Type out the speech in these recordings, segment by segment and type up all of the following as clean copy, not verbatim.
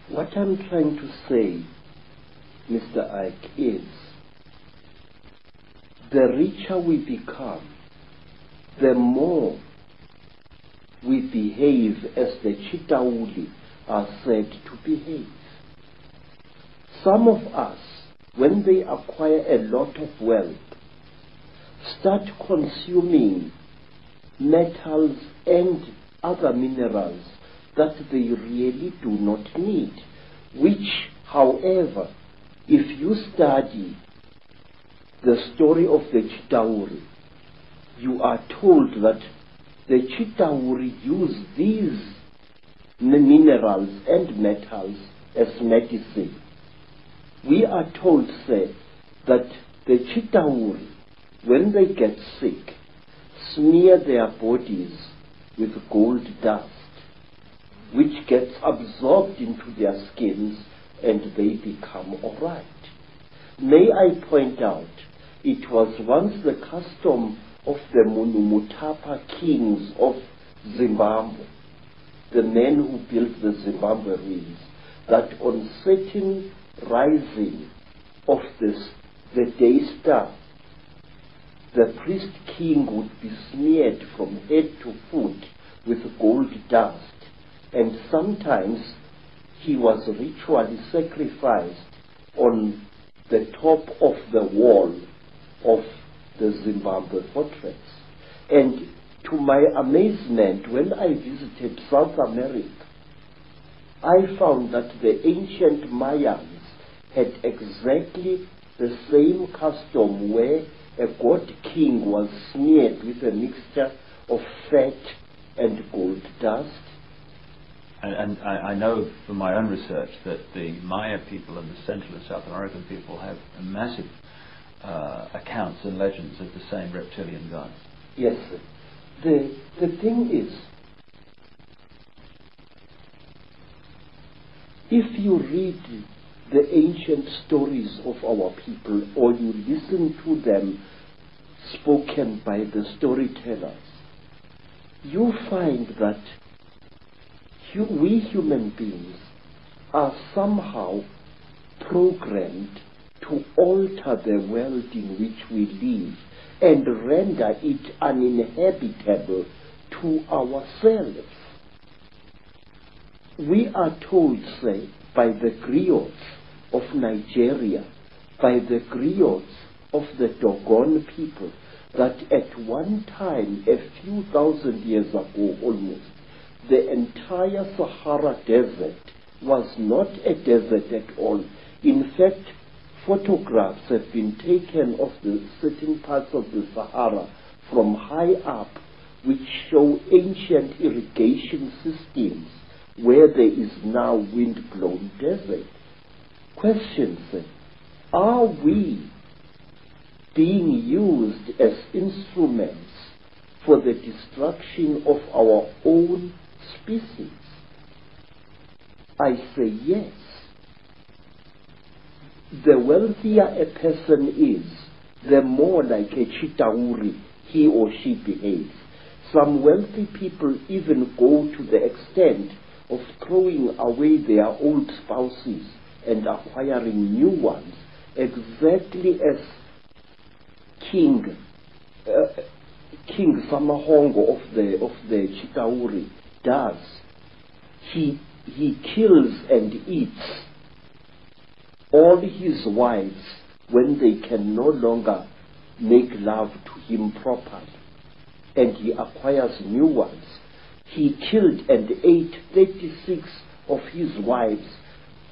What I'm trying to say, Mr. Icke, is the richer we become, the more we behave as the Chitauli are said to behave. Some of us, when they acquire a lot of wealth, start consuming metals and other minerals that they really do not need, which, however, if you study the story of the Chitauri, you are told that the Chitauri use these minerals and metals as medicine. We are told, say, that the Chitauri, when they get sick, smear their bodies with gold dust, which gets absorbed into their skins and they become all right. May I point out, it was once the custom of the Mutapa kings of Zimbabwe, the men who built the Zimbabwe wheels, that on certain rising of the day star, the priest king would be smeared from head to foot with gold dust, and sometimes he was ritually sacrificed on the top of the wall of the Zimbabwe fortress. And to my amazement, when I visited South America, I found that the ancient Mayans had exactly the same custom, where a god king was smeared with a mixture of fat and gold dust. And I know from my own research that the Maya people and the Central and South American people have massive accounts and legends of the same reptilian gods. Yes, the thing is, if you read the ancient stories of our people, or you listen to them spoken by the storytellers, you find that we human beings are somehow programmed to alter the world in which we live and render it uninhabitable to ourselves. We are told, say, by the griots of Nigeria, by the griots of the Dogon people, that at one time, a few thousand years ago almost, the entire Sahara Desert was not a desert at all. In fact, photographs have been taken of the certain parts of the Sahara from high up, which show ancient irrigation systems where there is now wind-blown desert. Question, sir, are we being used as instruments for the destruction of our own species? I say yes. The wealthier a person is, the more like a Chitauri he or she behaves. Some wealthy people even go to the extent of throwing away their old spouses and acquiring new ones, exactly as King Samahongo of the Chitauri does. He kills and eats all his wives when they can no longer make love to him properly, and he acquires new ones. He killed and ate 36 of his wives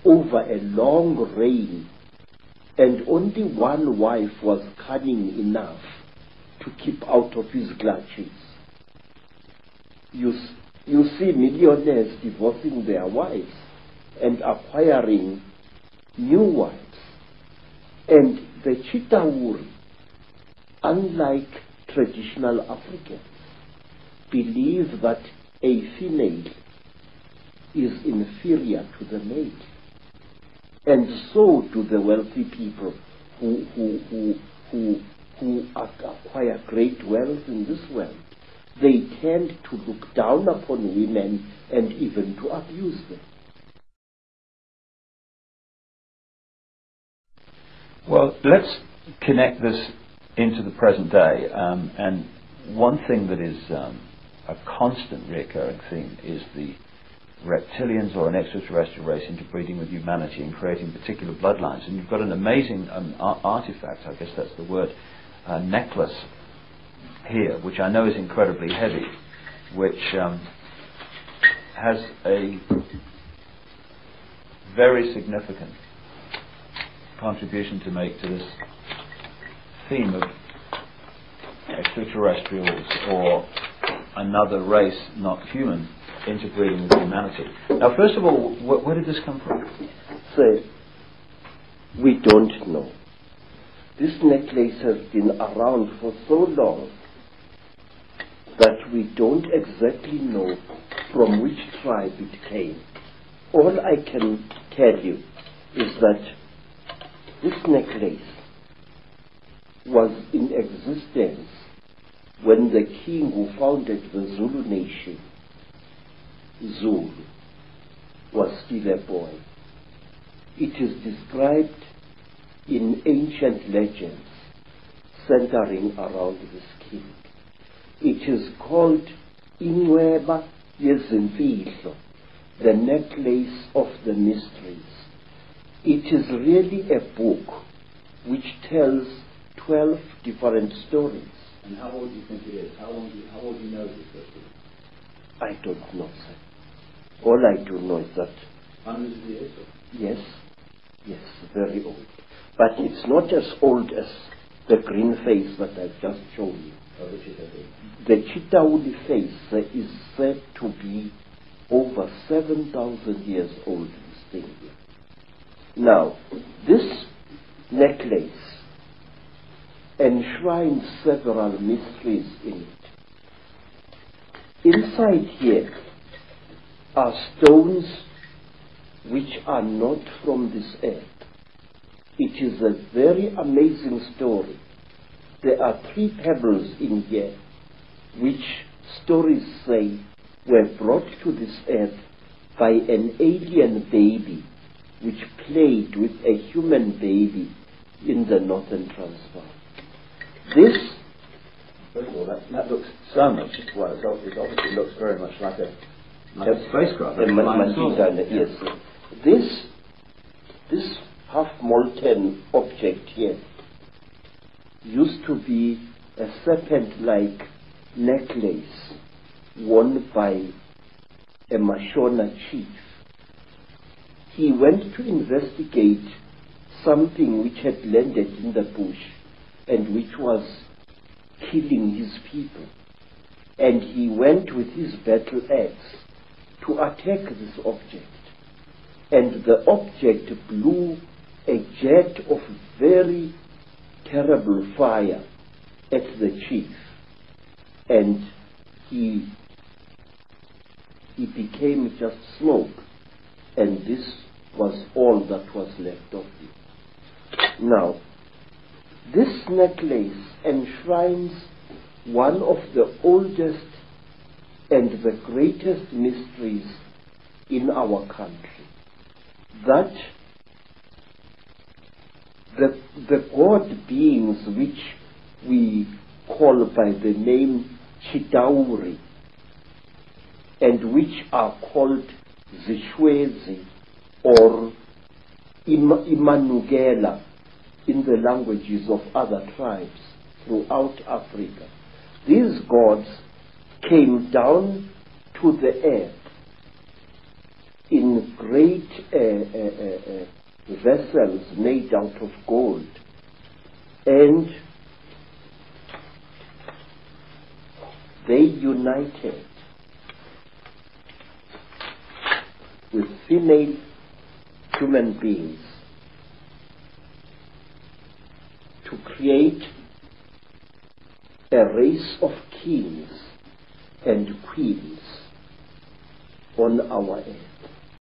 over a long reign, and only one wife was cunning enough to keep out of his clutches. You see millionaires divorcing their wives and acquiring new wives. And the Chitauri, unlike traditional Africans, believe that a female is inferior to the male. And so do the wealthy people who acquire great wealth in this world. They tend to look down upon women and even to abuse them. Well, let's connect this into the present day. And one thing that is a constant recurring theme is the reptilians or an extraterrestrial race interbreeding with humanity and creating particular bloodlines. And you've got an amazing artifact, I guess that's the word, necklace here, which I know is incredibly heavy, which has a very significant contribution to make to this theme of extraterrestrials or another race, not human, interbreeding with humanity. Now, first of all, where did this come from? So, we don't know. This necklace has been around for so long that we don't exactly know from which tribe it came. All I can tell you is that this necklace was in existence when the king who founded the Zulu nation, Zulu, was still a boy. It is described in ancient legends centering around this king. It is called Inweba Yezimfihlo, the necklace of the mysteries. It is really a book which tells 12 different stories. And how old do you think it is? How old do you know this person? I don't know, sir. All I do know is that... Hundreds of years? Yes, very old. But it's not as old as the green face that I've just shown you. Oh, which is it? The Chitauli face is said to be over 7,000 years old, this thing here. Now, this necklace enshrines several mysteries in it. Inside here are stones which are not from this earth. It is a very amazing story. There are 3 pebbles in here which stories say were brought to this earth by an alien baby which played with a human baby in the northern Transvaal. This... First of all, that looks so much, well, it obviously looks very much like a spacecraft. Yes. This half-molten object here used to be a serpent-like necklace worn by a Mashona chief. He went to investigate something which had landed in the bush and which was killing his people. And he went with his battle axe to attack this object. And the object blew a jet of very terrible fire at the chief. And he became just smoke. And this was all that was left of him. Now, this necklace enshrines one of the oldest and the greatest mysteries in our country. That the god beings which we call by the name Chitauri and which are called Zishwezi or Imanugela in the languages of other tribes throughout Africa. These gods came down to the earth in great vessels made out of gold, and they united with female human beings to create a race of kings and queens on our earth.